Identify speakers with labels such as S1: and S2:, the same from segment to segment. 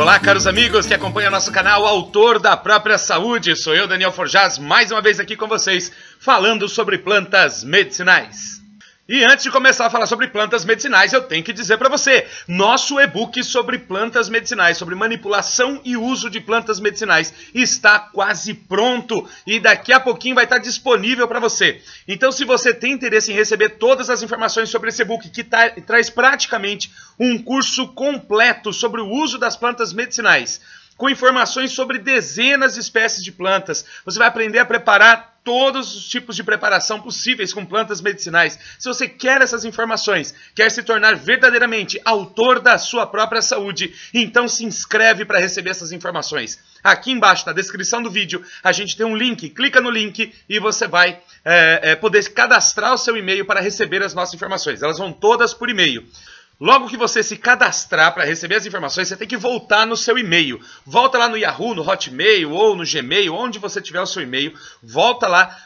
S1: Olá, caros amigos que acompanham nosso canal Autor da Própria Saúde. Sou eu, Daniel Forjaz, mais uma vez aqui com vocês, falando sobre plantas medicinais. E antes de começar a falar sobre plantas medicinais, eu tenho que dizer para você, nosso e-book sobre plantas medicinais, sobre manipulação e uso de plantas medicinais, está quase pronto e daqui a pouquinho vai estar disponível para você. Então, se você tem interesse em receber todas as informações sobre esse e-book, que traz praticamente um curso completo sobre o uso das plantas medicinais, com informações sobre dezenas de espécies de plantas. Você vai aprender a preparar todos os tipos de preparação possíveis com plantas medicinais. Se você quer essas informações, quer se tornar verdadeiramente autor da sua própria saúde, então se inscreve para receber essas informações. Aqui embaixo, na descrição do vídeo, a gente tem um link. Clica no link e você vai poder cadastrar o seu e-mail para receber as nossas informações. Elas vão todas por e-mail. Logo que você se cadastrar para receber as informações, você tem que voltar no seu e-mail. Volta lá no Yahoo, no Hotmail ou no Gmail, onde você tiver o seu e-mail. Volta lá,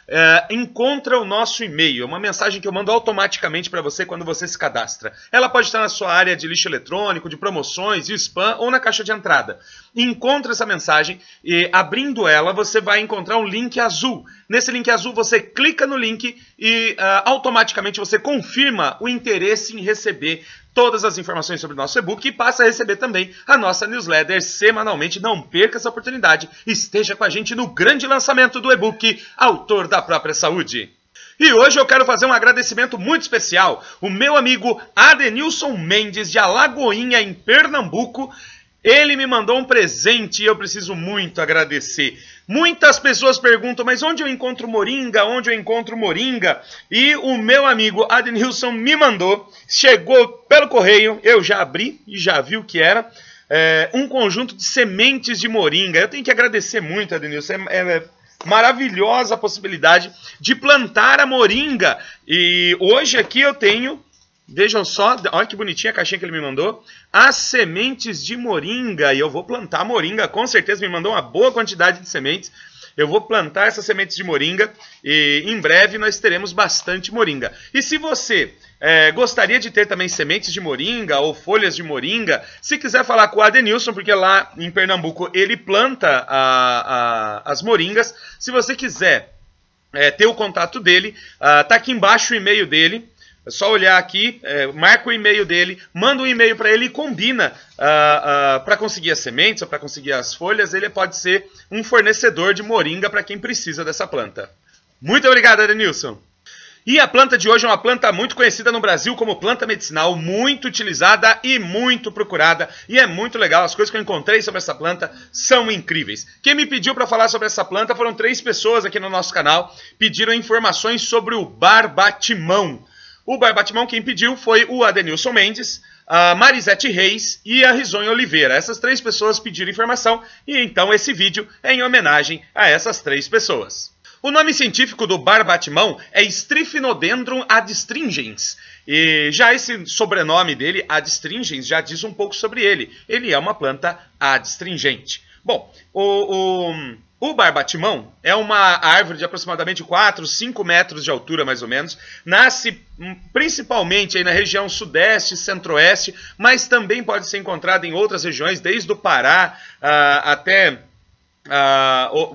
S1: encontra o nosso e-mail. É uma mensagem que eu mando automaticamente para você quando você se cadastra. Ela pode estar na sua área de lixo eletrônico, de promoções, de spam ou na caixa de entrada. Encontra essa mensagem e, abrindo ela, você vai encontrar um link azul. Nesse link azul, você clica no link e automaticamente você confirma o interesse em receber todas as informações sobre o nosso e-book e passa a receber também a nossa newsletter semanalmente. Não perca essa oportunidade. Esteja com a gente no grande lançamento do e-book Autor da Própria Saúde. E hoje eu quero fazer um agradecimento muito especial. O meu amigo Adenilson Mendes, de Alagoinha, em Pernambuco, ele me mandou um presente e eu preciso muito agradecer. Muitas pessoas perguntam, mas onde eu encontro moringa? Onde eu encontro moringa? E o meu amigo Adenilson me mandou, chegou pelo correio, eu já abri e já vi o que era, um conjunto de sementes de moringa. Eu tenho que agradecer muito, Adenilson, é maravilhosa a possibilidade de plantar a moringa. E hoje aqui eu tenho, vejam só, olha que bonitinha a caixinha que ele me mandou, as sementes de moringa, e eu vou plantar moringa, com certeza me mandou uma boa quantidade de sementes. Eu vou plantar essas sementes de moringa e em breve nós teremos bastante moringa. E se você gostaria de ter também sementes de moringa ou folhas de moringa, se quiser falar com o Adenilson, porque lá em Pernambuco ele planta as moringas, se você quiser ter o contato dele, tá aqui embaixo o e-mail dele. É só olhar aqui, marca o e-mail dele, manda um e-mail para ele e combina para conseguir as sementes ou para conseguir as folhas. Ele pode ser um fornecedor de moringa para quem precisa dessa planta. Muito obrigado, Adenilson. E a planta de hoje é uma planta muito conhecida no Brasil como planta medicinal, muito utilizada e muito procurada. E é muito legal, as coisas que eu encontrei sobre essa planta são incríveis. Quem me pediu para falar sobre essa planta foram 3 pessoas aqui no nosso canal. Pediram informações sobre o barbatimão. O barbatimão quem pediu foi o Adenilson Mendes, a Marisete Reis e a Risonha Oliveira. Essas 3 pessoas pediram informação e então esse vídeo é em homenagem a essas 3 pessoas. O nome científico do barbatimão é Stryphinodendron adstringens. E já esse sobrenome dele, adstringens, já diz um pouco sobre ele. Ele é uma planta adstringente. Bom, o barbatimão é uma árvore de aproximadamente 4, 5 metros de altura, mais ou menos. Nasce principalmente aí na região sudeste, centro-oeste, mas também pode ser encontrado em outras regiões, desde o Pará até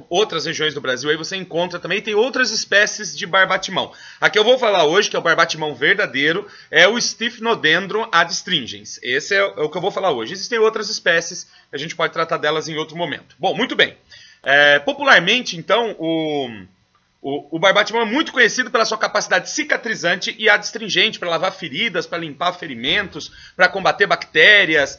S1: outras regiões do Brasil. Aí você encontra também, tem outras espécies de barbatimão. A que eu vou falar hoje, que é o barbatimão verdadeiro, é o Stryphinodendron adstringens. Esse é o que eu vou falar hoje. Existem outras espécies, a gente pode tratar delas em outro momento. Bom, muito bem. Popularmente, então, o barbatimão é muito conhecido pela sua capacidade cicatrizante e adstringente para lavar feridas, para limpar ferimentos, para combater bactérias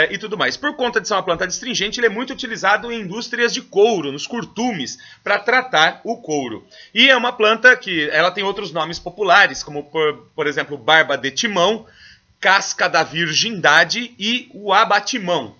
S1: e tudo mais. Por conta de ser uma planta adstringente, ele é muito utilizado em indústrias de couro, nos curtumes, para tratar o couro. E é uma planta que ela tem outros nomes populares, como, por exemplo, barba de timão, casca da virgindade e o abatimão.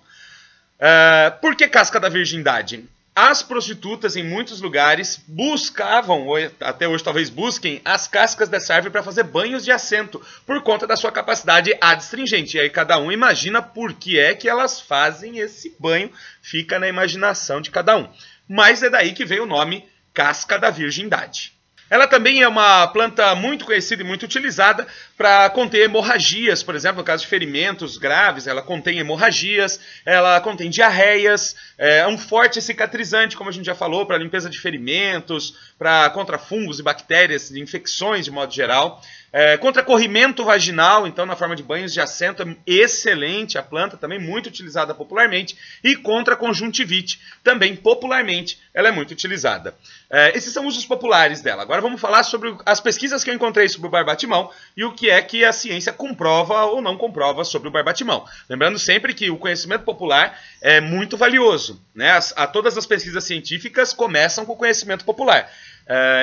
S1: Por que casca da virgindade? As prostitutas em muitos lugares buscavam, ou até hoje talvez busquem, as cascas dessa árvore para fazer banhos de assento, por conta da sua capacidade adstringente. E aí cada um imagina por que é que elas fazem esse banho, fica na imaginação de cada um. Mas é daí que veio o nome casca da virgindade. Ela também é uma planta muito conhecida e muito utilizada para conter hemorragias, por exemplo, no caso de ferimentos graves, ela contém hemorragias, ela contém diarreias, é um forte cicatrizante, como a gente já falou, para limpeza de ferimentos, contra fungos e bactérias, de infecções de modo geral. Contra corrimento vaginal, então na forma de banhos de assento, é excelente a planta, também muito utilizada popularmente. E contra conjuntivite, também popularmente, ela é muito utilizada. Esses são usos populares dela. Agora vamos falar sobre as pesquisas que eu encontrei sobre o barbatimão e o que é que a ciência comprova ou não comprova sobre o barbatimão. Lembrando sempre que o conhecimento popular é muito valioso, né? Todas as pesquisas científicas começam com o conhecimento popular.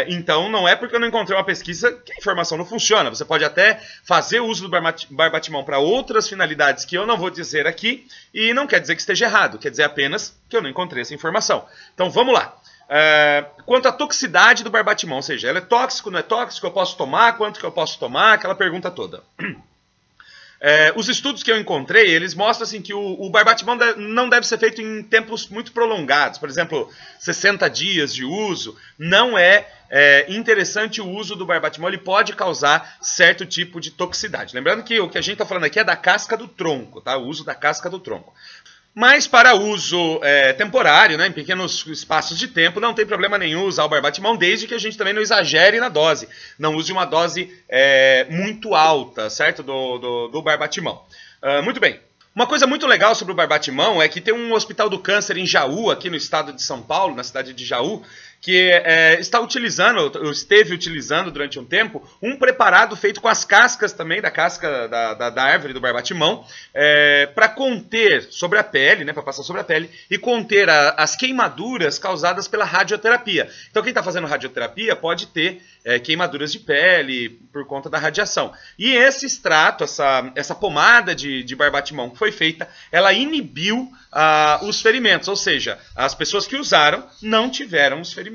S1: Então não é porque eu não encontrei uma pesquisa que a informação não funciona. Você pode até fazer uso do barbatimão para outras finalidades que eu não vou dizer aqui e não quer dizer que esteja errado, quer dizer apenas que eu não encontrei essa informação. Então vamos lá. Quanto à toxicidade do barbatimão, ou seja, ele é tóxico, não é tóxico, eu posso tomar, quanto que eu posso tomar, aquela pergunta toda. Os estudos que eu encontrei, eles mostram assim, que o barbatimão não deve ser feito em tempos muito prolongados. Por exemplo, 60 dias de uso. Não é interessante o uso do barbatimão, ele pode causar certo tipo de toxicidade. Lembrando que o que a gente está falando aqui é da casca do tronco, tá? O uso da casca do tronco. Mas para uso temporário, né, em pequenos espaços de tempo, não tem problema nenhum usar o barbatimão, desde que a gente também não exagere na dose. Não use uma dose muito alta, certo, do barbatimão. Muito bem. Uma coisa muito legal sobre o barbatimão é que tem um hospital do câncer em Jaú, aqui no estado de São Paulo, na cidade de Jaú, que esteve utilizando durante um tempo um preparado feito com as cascas também, da casca da árvore do barbatimão, para conter sobre a pele, né, para passar sobre a pele, e conter as queimaduras causadas pela radioterapia. Então quem está fazendo radioterapia pode ter queimaduras de pele por conta da radiação. E esse extrato, essa pomada de barbatimão que foi feita, ela inibiu os ferimentos, ou seja, as pessoas que usaram não tiveram os ferimentos.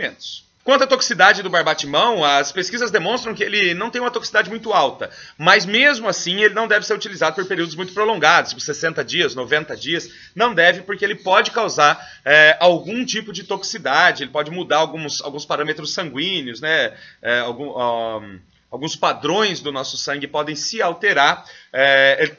S1: Quanto à toxicidade do barbatimão, as pesquisas demonstram que ele não tem uma toxicidade muito alta, mas mesmo assim ele não deve ser utilizado por períodos muito prolongados, tipo 60 dias, 90 dias, não deve, porque ele pode causar algum tipo de toxicidade, ele pode mudar alguns parâmetros sanguíneos, né? Alguns padrões do nosso sangue podem se alterar.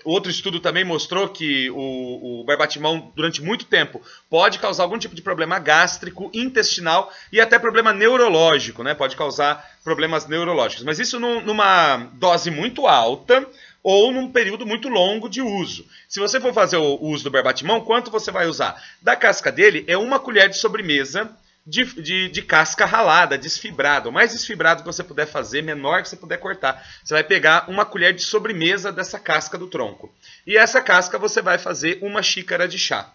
S1: Outro estudo também mostrou que o barbatimão, durante muito tempo, pode causar algum tipo de problema gástrico, intestinal e até problema neurológico, né? Pode causar problemas neurológicos. Mas isso numa dose muito alta ou num período muito longo de uso. Se você for fazer o uso do barbatimão, quanto você vai usar? Da casca dele é 1 colher de sobremesa de casca ralada, desfibrada. O mais desfibrado que você puder fazer, menor que você puder cortar. Você vai pegar 1 colher de sobremesa dessa casca do tronco. E essa casca você vai fazer 1 xícara de chá.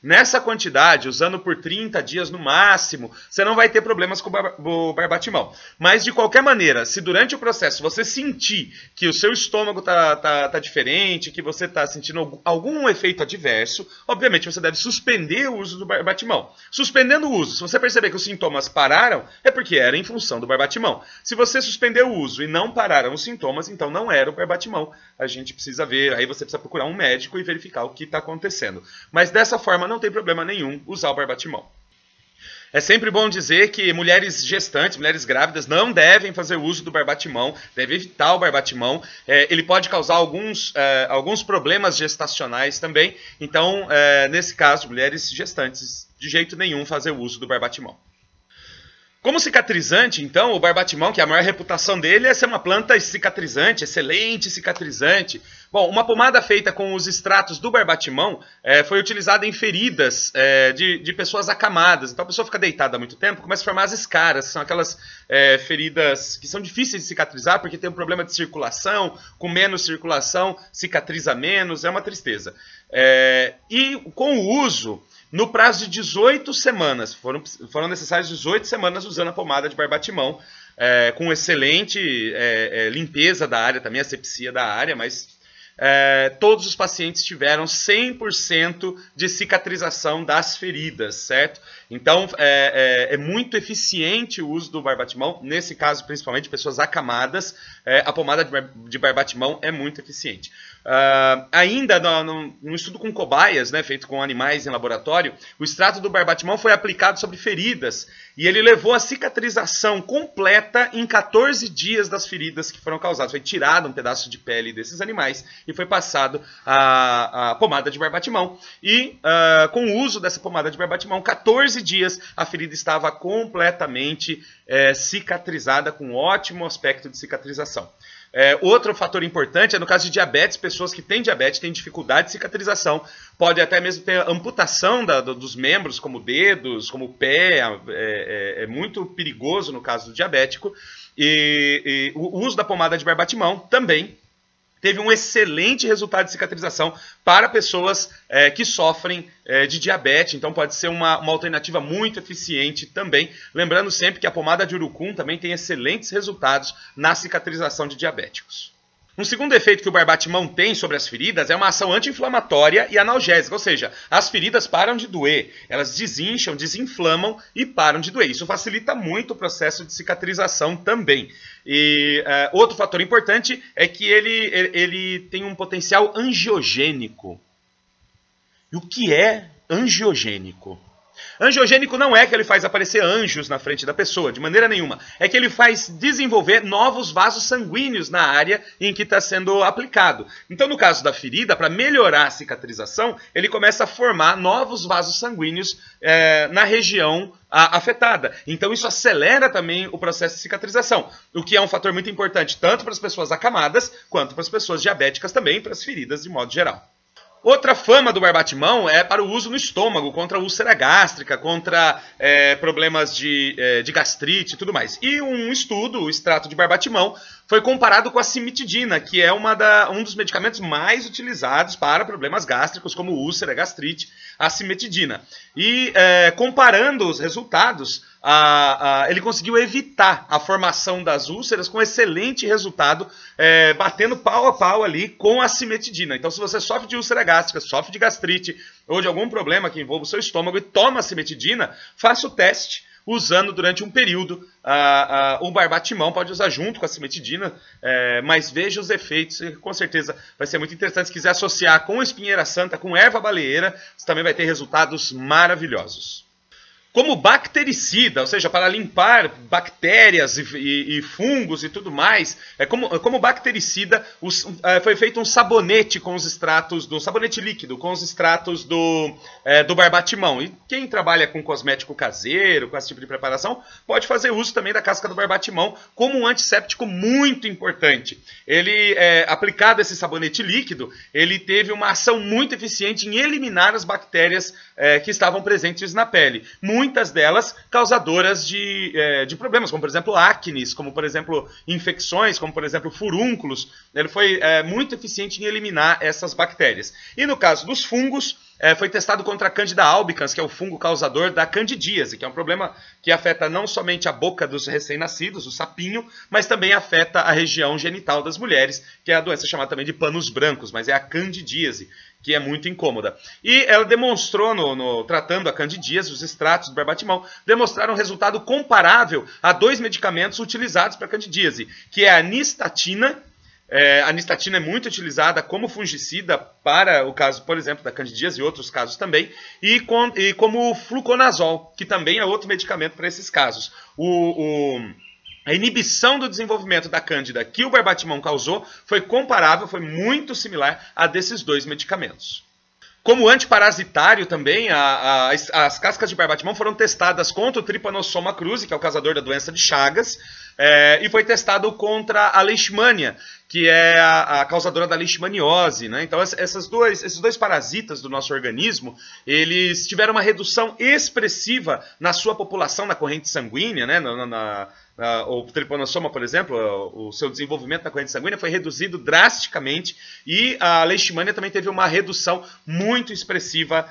S1: Nessa quantidade, usando por 30 dias no máximo, você não vai ter problemas com o barbatimão. Mas, de qualquer maneira, se durante o processo você sentir que o seu estômago tá diferente, que você está sentindo algum efeito adverso, obviamente você deve suspender o uso do barbatimão. Suspendendo o uso, se você perceber que os sintomas pararam, é porque era em função do barbatimão. Se você suspendeu o uso e não pararam os sintomas, então não era o barbatimão. A gente precisa ver, aí você precisa procurar um médico e verificar o que está acontecendo. Mas dessa forma não tem problema nenhum usar o barbatimão. É sempre bom dizer que mulheres gestantes, mulheres grávidas, não devem fazer uso do barbatimão, devem evitar o barbatimão. Ele pode causar alguns problemas gestacionais também. Então, nesse caso, mulheres gestantes, de jeito nenhum fazer uso do barbatimão. Como cicatrizante, então, o barbatimão, que a maior reputação dele é ser uma planta cicatrizante, excelente cicatrizante. Bom, uma pomada feita com os extratos do barbatimão foi utilizada em feridas de pessoas acamadas. Então a pessoa fica deitada há muito tempo, começa a formar as escaras, que são aquelas feridas que são difíceis de cicatrizar, porque tem um problema de circulação, com menos circulação, cicatriza menos, é uma tristeza. E com o uso, no prazo de 18 semanas, foram necessárias 18 semanas usando a pomada de barbatimão, com excelente limpeza da área, também asepsia da área, mas todos os pacientes tiveram 100% de cicatrização das feridas, certo? Então, é muito eficiente o uso do barbatimão, nesse caso, principalmente, pessoas acamadas, a pomada de barbatimão é muito eficiente. Ainda no estudo com cobaias, né, feito com animais em laboratório, o extrato do barbatimão foi aplicado sobre feridas e ele levou a cicatrização completa em 14 dias das feridas que foram causadas. Foi tirado um pedaço de pele desses animais e foi passado a pomada de barbatimão. E com o uso dessa pomada de barbatimão, 14 dias a ferida estava completamente cicatrizada, com um ótimo aspecto de cicatrização. Outro fator importante é no caso de diabetes, pessoas que têm diabetes têm dificuldade de cicatrização, pode até mesmo ter amputação dos membros, como dedos, como o pé, é muito perigoso no caso do diabético, e o uso da pomada de barbatimão também teve um excelente resultado de cicatrização para pessoas que sofrem de diabetes, então pode ser uma alternativa muito eficiente também. Lembrando sempre que a pomada de urucum também tem excelentes resultados na cicatrização de diabéticos. Um segundo efeito que o barbatimão tem sobre as feridas é uma ação anti-inflamatória e analgésica, ou seja, as feridas param de doer, elas desincham, desinflamam e param de doer. Isso facilita muito o processo de cicatrização também. E outro fator importante é que ele tem um potencial angiogênico. E o que é angiogênico? Angiogênico não é que ele faz aparecer anjos na frente da pessoa, de maneira nenhuma. É que ele faz desenvolver novos vasos sanguíneos na área em que está sendo aplicado. Então, no caso da ferida, para melhorar a cicatrização, ele começa a formar novos vasos sanguíneos na região afetada. Então, isso acelera também o processo de cicatrização, o que é um fator muito importante tanto para as pessoas acamadas, quanto para as pessoas diabéticas também, para as feridas de modo geral. Outra fama do barbatimão é para o uso no estômago, contra úlcera gástrica, contra problemas de gastrite e tudo mais. E um estudo, o extrato de barbatimão, foi comparado com a cimetidina, que é um dos medicamentos mais utilizados para problemas gástricos, como úlcera, gastrite, a cimetidina. E comparando os resultados, ele conseguiu evitar a formação das úlceras com excelente resultado, batendo pau a pau ali com a cimetidina. Então, se você sofre de úlcera gástrica, sofre de gastrite ou de algum problema que envolva o seu estômago e toma a cimetidina, faça o teste usando durante um período o barbatimão. Pode usar junto com a cimetidina, mas veja os efeitos e com certeza vai ser muito interessante. Se quiser associar com espinheira santa, com erva baleeira, você também vai ter resultados maravilhosos. Como bactericida, ou seja, para limpar bactérias e fungos e tudo mais, como bactericida, foi feito um sabonete com os extratos um sabonete líquido com os extratos do barbatimão. E quem trabalha com cosmético caseiro, com esse tipo de preparação, pode fazer uso também da casca do barbatimão como um antisséptico muito importante. Ele, aplicado esse sabonete líquido, ele teve uma ação muito eficiente em eliminar as bactérias que estavam presentes na pele. Muitas delas causadoras de problemas, como por exemplo acnes, como por exemplo infecções, como por exemplo furúnculos. Ele foi muito eficiente em eliminar essas bactérias. E no caso dos fungos, foi testado contra a Candida albicans, que é o fungo causador da candidíase, que é um problema que afeta não somente a boca dos recém-nascidos, o sapinho, mas também afeta a região genital das mulheres, que é a doença chamada também de panos brancos, mas é a candidíase, que é muito incômoda. E ela demonstrou, tratando a candidíase, os extratos do barbatimão, demonstraram um resultado comparável a 2 medicamentos utilizados para a candidíase, que é a nistatina. A nistatina é muito utilizada como fungicida para o caso, por exemplo, da candidíase e outros casos também, e como o fluconazol, que também é outro medicamento para esses casos. A inibição do desenvolvimento da cândida que o barbatimão causou foi comparável, foi muito similar a desses 2 medicamentos. Como antiparasitário também, as cascas de barbatimão foram testadas contra o Trypanosoma cruzi, que é o causador da doença de Chagas, e foi testado contra a leishmania, que é a causadora da leishmaniose, né? Então esses dois parasitas do nosso organismo, eles tiveram uma redução expressiva na sua população, na corrente sanguínea, né? O Trypanosoma, por exemplo, o seu desenvolvimento na corrente sanguínea foi reduzido drasticamente, e a leishmania também teve uma redução muito expressiva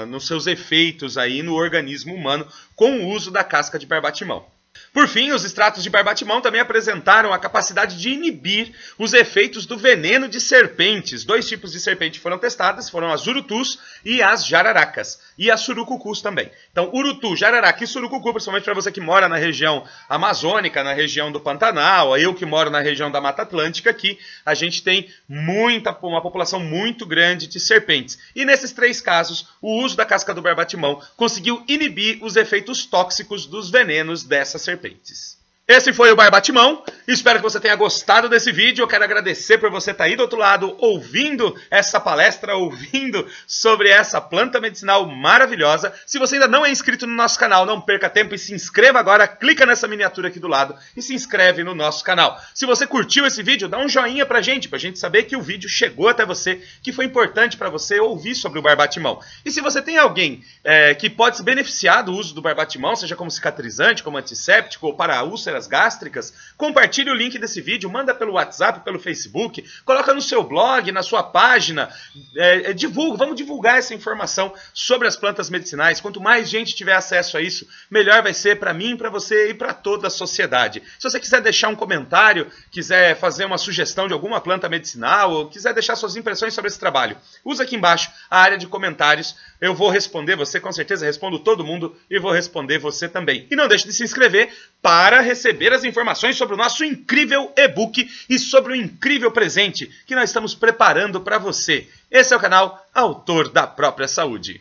S1: nos seus efeitos aí no organismo humano com o uso da casca de barbatimão. Por fim, os extratos de barbatimão também apresentaram a capacidade de inibir os efeitos do veneno de serpentes. 2 tipos de serpente foram testadas, foram as urutus e as jararacas. E as surucucus também. Então, urutu, jararaca e surucucu, principalmente para você que mora na região amazônica, na região do Pantanal, eu que moro na região da Mata Atlântica aqui, a gente tem uma população muito grande de serpentes. E nesses 3 casos, o uso da casca do barbatimão conseguiu inibir os efeitos tóxicos dos venenos dessas serpentes. Esse foi o Barbatimão, espero que você tenha gostado desse vídeo, eu quero agradecer por você estar aí do outro lado, ouvindo essa palestra, ouvindo sobre essa planta medicinal maravilhosa. Se você ainda não é inscrito no nosso canal, não perca tempo e se inscreva agora, clica nessa miniatura aqui do lado e se inscreve no nosso canal. Se você curtiu esse vídeo, dá um joinha pra gente saber que o vídeo chegou até você, que foi importante pra você ouvir sobre o Barbatimão. E se você tem alguém que pode se beneficiar do uso do Barbatimão, seja como cicatrizante, como antisséptico ou para úlceras gástricas, compartilhe o link desse vídeo, manda pelo WhatsApp, pelo Facebook, coloca no seu blog, na sua página, vamos divulgar essa informação sobre as plantas medicinais. Quanto mais gente tiver acesso a isso, melhor vai ser para mim, para você e para toda a sociedade. Se você quiser deixar um comentário, quiser fazer uma sugestão de alguma planta medicinal, ou quiser deixar suas impressões sobre esse trabalho, usa aqui embaixo a área de comentários, eu vou responder você, com certeza respondo todo mundo e vou responder você também. E não deixe de se inscrever para receber as informações sobre o nosso incrível e-book e sobre o incrível presente que nós estamos preparando para você. Esse é o canal Autor da Própria Saúde.